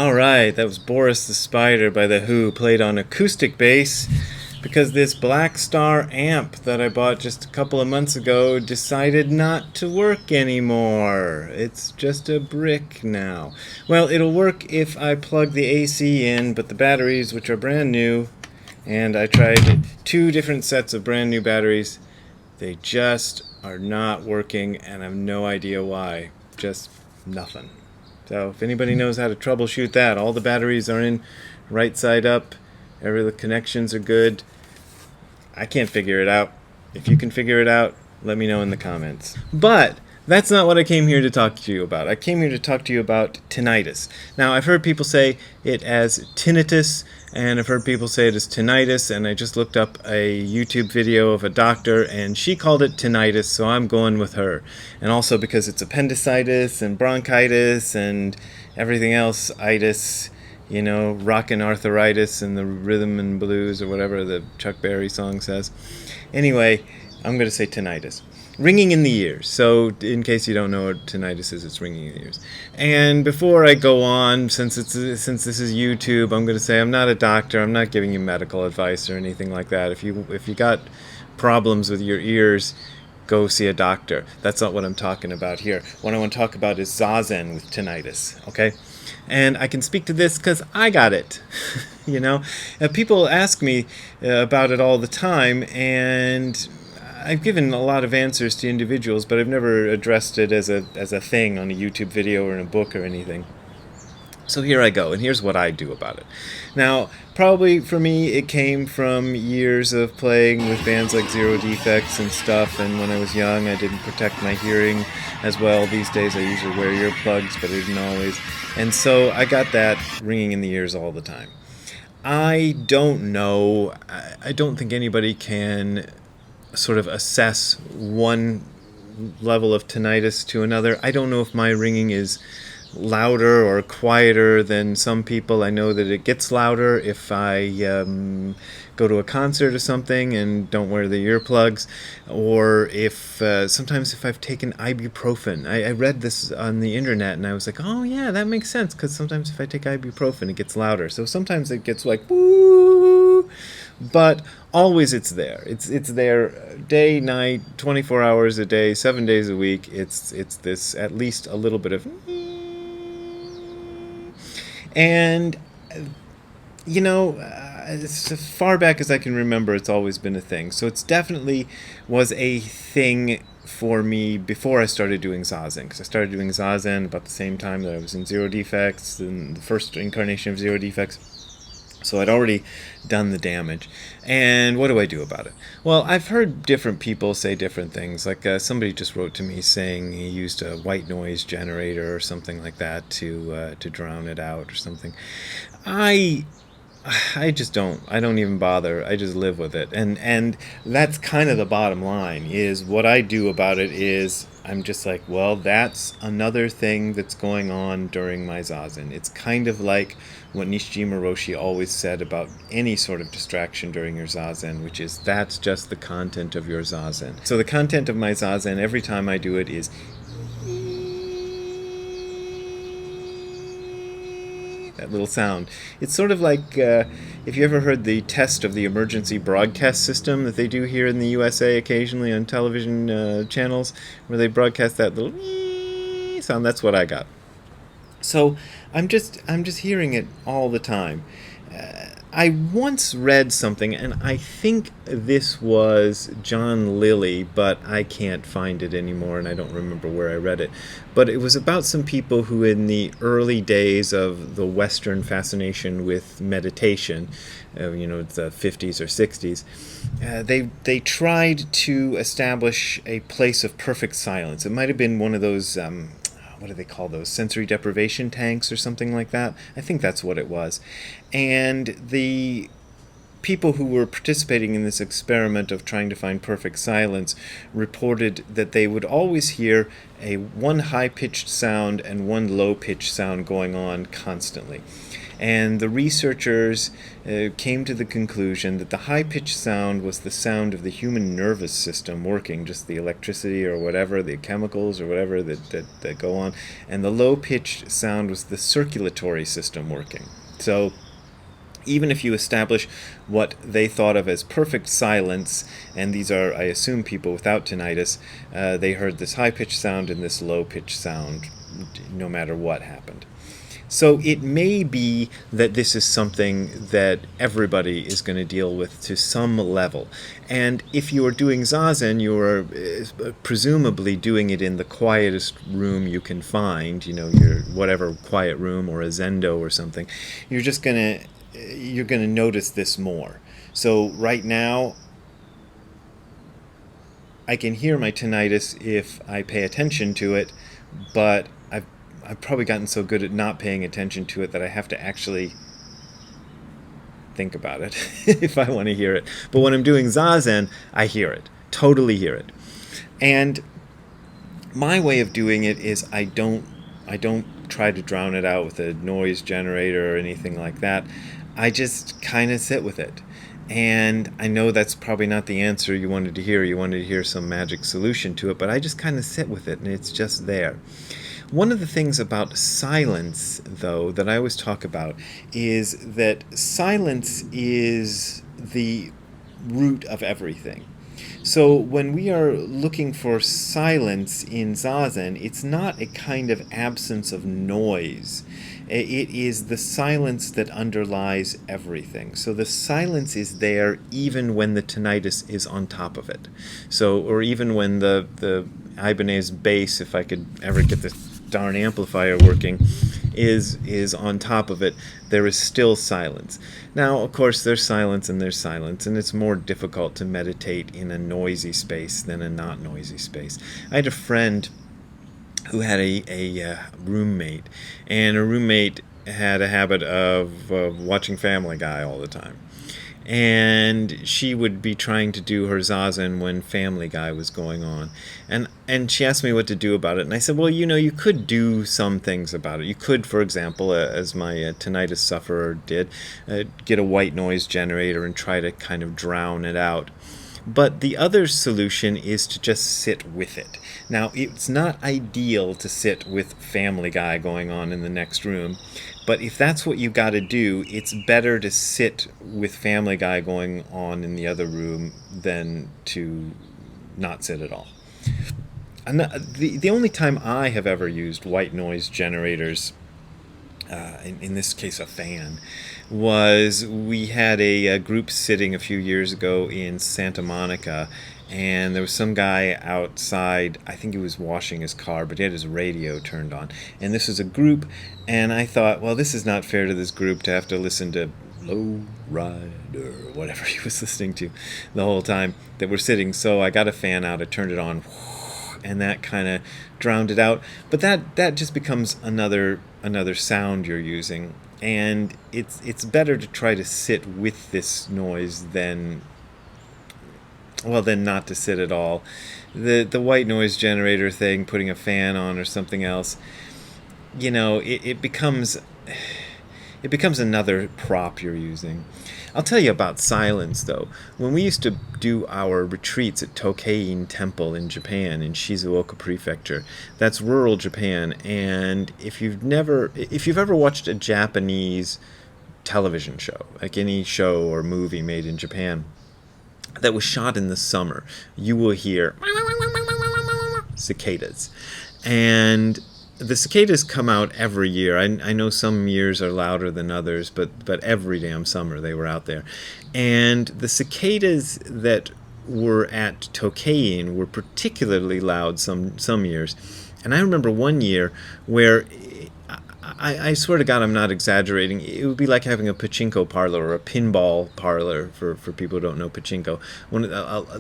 Alright, that was Boris the Spider by The Who, played on acoustic bass, because this Black Star amp that I bought just a couple of months ago decided not to work anymore. It's just a brick now. Well, it'll work if I plug the AC in, but the batteries, which are brand new, and I tried 2 different sets of brand new batteries, they just are not working, and I have no idea why. Just nothing. So if anybody knows how to troubleshoot that, all the batteries are in right side up, the connections are good. I can't figure it out. If you can figure it out, let me know in the comments. But that's not what I came here to talk to you about. I came here to talk to you about tinnitus. Now, I've heard people say it as tinnitus, and I've heard people say it as tinnitus, and I just looked up a YouTube video of a doctor, and she called it tinnitus, so I'm going with her. And also because it's appendicitis and bronchitis and everything else, itis, you know, rockin' arthritis and the rhythm and blues or whatever the Chuck Berry song says. Anyway, I'm going to say tinnitus. Ringing in the ears. So in case you don't know what tinnitus is, it's ringing in the ears. And before I go on, since this is YouTube, I'm going to say I'm not a doctor. I'm not giving you medical advice or anything like that. If you got problems with your ears, go see a doctor. That's not what I'm talking about here. What I want to talk about is Zazen with tinnitus, okay? And I can speak to this because I got it. You know, people ask me about it all the time, and I've given a lot of answers to individuals, but I've never addressed it as a thing on a YouTube video or in a book or anything. So here I go, and here's what I do about it. Now, probably for me, it came from years of playing with bands like Zero Defects and stuff, and when I was young, I didn't protect my hearing as well. These days, I usually wear earplugs, but I didn't always. And so I got that ringing in the ears all the time. I don't know. I don't think anybody can sort of assess one level of tinnitus to another. I don't know if my ringing is louder or quieter than some people. I know that it gets louder if I go to a concert or something and don't wear the earplugs, or if sometimes if I've taken ibuprofen. I read this on the internet and I was like, oh yeah, that makes sense, because sometimes if I take ibuprofen it gets louder. So sometimes it gets like woo, but always it's there. It's there day, night, 24 hours a day, 7 days a week. It's this at least a little bit of. And, you know, as far back as I can remember, it's always been a thing. So it's definitely was a thing for me before I started doing Zazen, because I started doing Zazen about the same time that I was in Zero Defects, in the first incarnation of Zero Defects. So I'd already done the damage. And what do I do about it? Well, I've heard different people say different things. Like somebody just wrote to me saying he used a white noise generator or something like that to drown it out or something. I just don't. I don't even bother. I just live with it. And that's kind of the bottom line, is what I do about it is I'm just like, well, that's another thing that's going on during my Zazen. It's kind of like what Nishijima Roshi always said about any sort of distraction during your Zazen, which is that's just the content of your Zazen. So the content of my Zazen every time I do it is that little sound. It's sort of like if you ever heard the test of the emergency broadcast system that they do here in the USA occasionally on television channels, where they broadcast that little sound. That's what I got. So I'm just hearing it all the time. I once read something, and I think this was John Lilly, but I can't find it anymore, and I don't remember where I read it. But it was about some people who, in the early days of the Western fascination with meditation, you know, the 50s or 60s, they tried to establish a place of perfect silence. It might have been one of those what do they call those, sensory deprivation tanks or something like that? I think that's what it was. And the people who were participating in this experiment of trying to find perfect silence reported that they would always hear one high-pitched sound and one low-pitched sound going on constantly. And the researchers came to the conclusion that the high-pitched sound was the sound of the human nervous system working, just the electricity or whatever, the chemicals or whatever that go on, and the low-pitched sound was the circulatory system working. So even if you establish what they thought of as perfect silence, and these are, I assume, people without tinnitus, they heard this high-pitched sound and this low-pitched sound no matter what happened. So it may be that this is something that everybody is going to deal with to some level. And if you are doing Zazen, you are presumably doing it in the quietest room you can find, your whatever quiet room or a Zendo or something. You're going to notice this more. So right now, I can hear my tinnitus if I pay attention to it, but I've probably gotten so good at not paying attention to it that I have to actually think about it if I want to hear it. But when I'm doing Zazen, I hear it, totally hear it. And my way of doing it is I don't try to drown it out with a noise generator or anything like that. I just kind of sit with it. And I know that's probably not the answer you wanted to hear. You wanted to hear some magic solution to it, but I just kind of sit with it, and it's just there. One of the things about silence, though, that I always talk about is that silence is the root of everything. So when we are looking for silence in Zazen, it's not a kind of absence of noise. It is the silence that underlies everything. So the silence is there even when the tinnitus is on top of it. So, or even when the Ibanez bass, if I could ever get this darn amplifier working, is on top of it, there is still silence. Now, of course, there's silence, and it's more difficult to meditate in a noisy space than a not noisy space. I had a friend who had a roommate, and a roommate had a habit of watching Family Guy all the time. And she would be trying to do her Zazen when Family Guy was going on. And she asked me what to do about it. And I said, well, you could do some things about it. You could, for example, as my tinnitus sufferer did, get a white noise generator and try to kind of drown it out. But the other solution is to just sit with it. Now, it's not ideal to sit with Family Guy going on in the next room, but if that's what you got to do, it's better to sit with Family Guy going on in the other room than to not sit at all. And the only time I have ever used white noise generators, in this case a fan, was we had a group sitting a few years ago in Santa Monica, and there was some guy outside, I think he was washing his car, but he had his radio turned on. And this was a group, and I thought, well, this is not fair to this group to have to listen to Low Rider, whatever he was listening to the whole time that we're sitting. So I got a fan out, I turned it on, and that kind of drowned it out. But that just becomes another sound you're using. And it's better to try to sit with this noise than not to sit at all. The white noise generator thing, putting a fan on or something else, it becomes another prop you're using. I'll tell you about silence, though. When we used to do our retreats at Tokein Temple in Japan, in Shizuoka Prefecture, that's rural Japan, and if you've ever watched a Japanese television show, like any show or movie made in Japan, that was shot in the summer, you will hear cicadas. And the cicadas come out every year. I know some years are louder than others, but every damn summer they were out there. And the cicadas that were at Tokein were particularly loud some years. And I remember one year where, I swear to God, I'm not exaggerating, it would be like having a pachinko parlor or a pinball parlor, for people who don't know pachinko,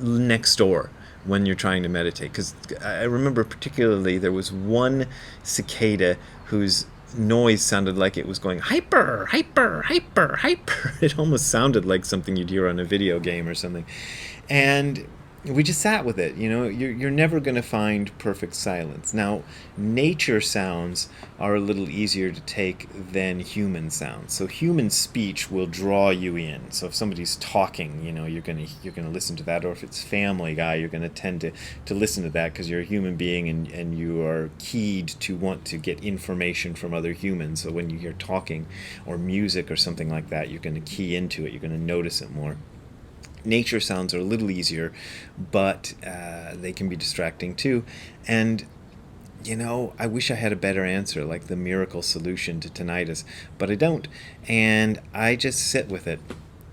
next door when you're trying to meditate. Because I remember particularly there was one cicada whose noise sounded like it was going hyper, hyper, hyper, hyper. It almost sounded like something you'd hear on a video game or something. And we just sat with it. You're never going to find perfect silence. Now, nature sounds are a little easier to take than human sounds. So human speech will draw you in. So if somebody's talking, you're gonna listen to that. Or if it's Family Guy, you're gonna tend to listen to that because you're a human being, and you are keyed to want to get information from other humans. So when you hear talking or music or something like that, you're gonna key into it. You're gonna notice it more. Nature sounds are a little easier, but they can be distracting too. And I wish I had a better answer, like the miracle solution to tinnitus, but I don't. And I just sit with it.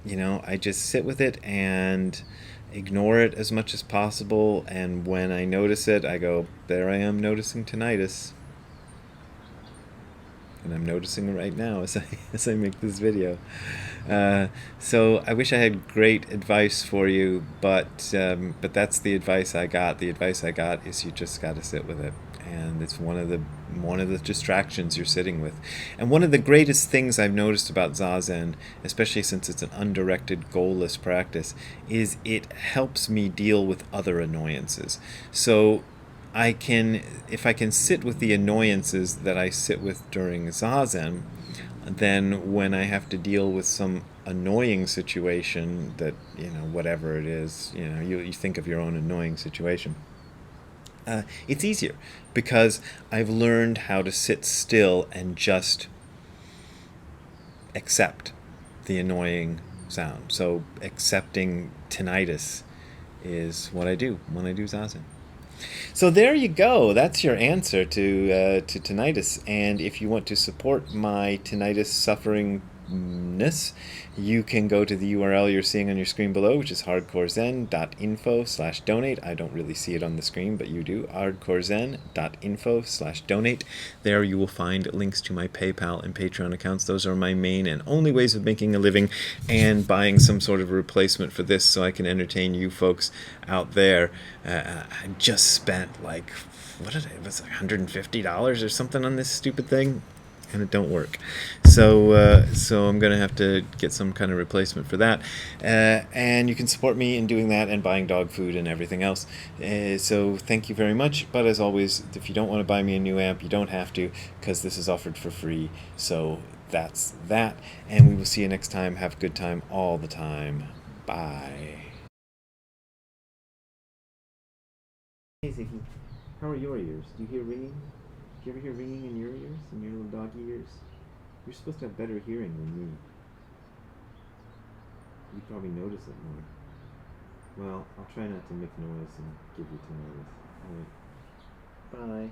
I just sit with it and ignore it as much as possible. And when I notice it, I go, there I am noticing tinnitus. And I'm noticing it right now as I make this video. So I wish I had great advice for you, but that's the advice I got. The advice I got is you just got to sit with it, and it's one of the distractions you're sitting with. And one of the greatest things I've noticed about Zazen, especially since it's an undirected, goalless practice, is it helps me deal with other annoyances. So if I can sit with the annoyances that I sit with during Zazen, then when I have to deal with some annoying situation that, whatever it is, you think of your own annoying situation, it's easier because I've learned how to sit still and just accept the annoying sound. So accepting tinnitus is what I do when I do Zazen. So there you go. That's your answer to tinnitus. And if you want to support my tinnitus sufferingness, you can go to the URL you're seeing on your screen below, which is hardcorezen.info/donate. I don't really see it on the screen, but you do. hardcorezen.info/donate. There you will find links to my PayPal and Patreon accounts. Those are my main and only ways of making a living and buying some sort of replacement for this so I can entertain you folks out there. I just spent it was like $150 or something on this stupid thing, and it don't work. So I'm gonna have to get some kind of replacement for that. And you can support me in doing that and buying dog food and everything else. So thank you very much. But as always, if you don't want to buy me a new amp, you don't have to, because this is offered for free. So that's that. And we will see you next time. Have a good time all the time. Bye. Hey Ziggy, how are your ears? Do you hear ringing? Do you ever hear ringing in your ears? In your little doggy ears? You're supposed to have better hearing than me. You probably notice it more. Well, I'll try not to make noise and give you tinnitus. Alright. Bye.